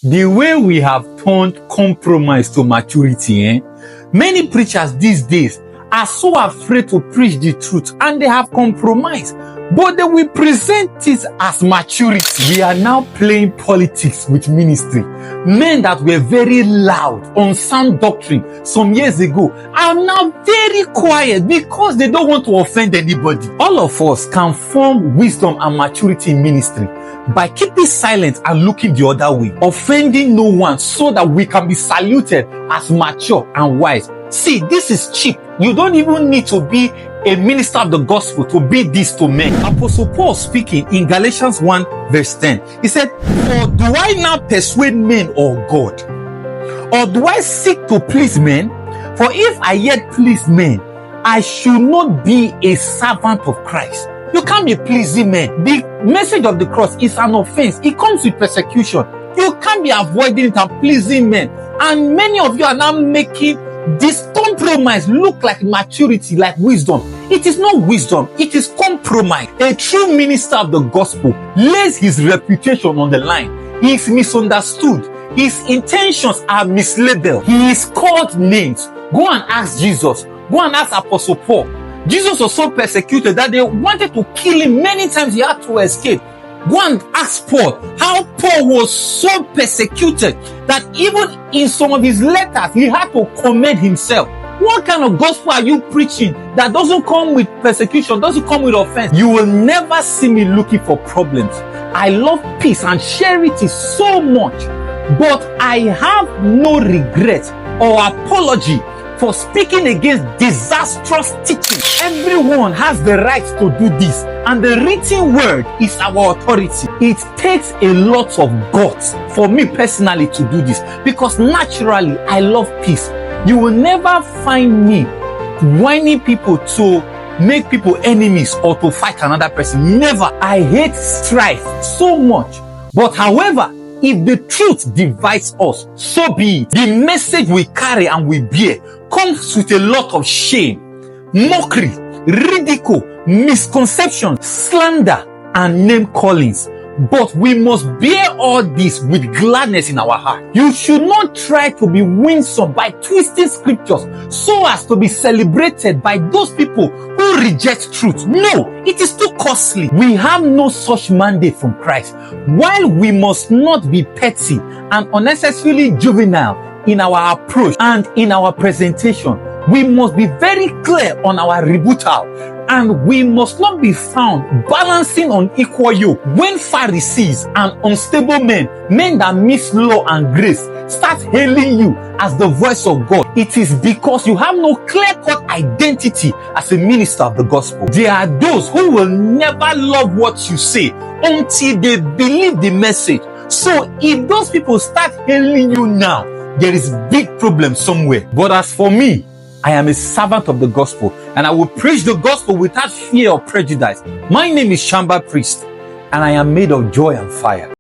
The way we have turned compromise to maturity, many preachers these days are so afraid to preach the truth and they have compromised, but they will present it as maturity. We are now playing politics with ministry. Men that were very loud on sound doctrine some years ago are now very quiet because they don't want to offend anybody. All of us can form wisdom and maturity in ministry by keeping silent and looking the other way, offending no one so that we can be saluted as mature and wise. See, this is cheap. You don't even need to be a minister of the gospel to be this to men. Apostle Paul speaking in Galatians 1 verse 10, he said, "Or do I now persuade men or God? Or do I seek to please men? For if I yet please men, I should not be a servant of Christ." You can't be pleasing men. The message of the cross is an offense. It comes with persecution. You can't be avoiding it and pleasing men. And many of you are now making this compromise look like maturity, like wisdom. It is not wisdom, it is compromise. A true minister of the gospel lays his reputation on the line. He is misunderstood. His intentions are mislabeled. He is called names. Go and ask Jesus. Go and ask Apostle Paul. Jesus was so persecuted that they wanted to kill him. Many times he had to escape. Go and ask Paul how Paul was so persecuted that even in some of his letters he had to commend himself. What kind of gospel are you preaching that doesn't come with persecution, doesn't come with offense? You will never see me looking for problems. I love peace and charity so much, but I have no regret or apology for speaking against disastrous teaching. Everyone has the right to do this, and the written word is our authority. It takes a lot of guts for me personally to do this, because naturally I love peace. You will never find me whining people to make people enemies or to fight another person. Never. I hate strife so much. But however, if the truth divides us, so be it. The message we carry and we bear comes with a lot of shame, mockery, ridicule, misconception, slander, and name callings. But we must bear all this with gladness in our heart. You should not try to be winsome by twisting scriptures so as to be celebrated by those people who reject truth. No, it is too costly. We have no such mandate from Christ. While we must not be petty and unnecessarily juvenile in our approach and in our presentation, we must be very clear on our rebuttal, and we must not be found balancing on equal yoke when Pharisees and unstable men that miss law and grace, start hailing you as the voice of God. It is because you have no clear-cut identity as a minister of the gospel. There are those who will never love what you say until they believe the message. So if those people start hailing you now, there is big problem somewhere. But as for me, I am a servant of the gospel, and I will preach the gospel without fear or prejudice. My name is Shamba Priest, and I am made of joy and fire.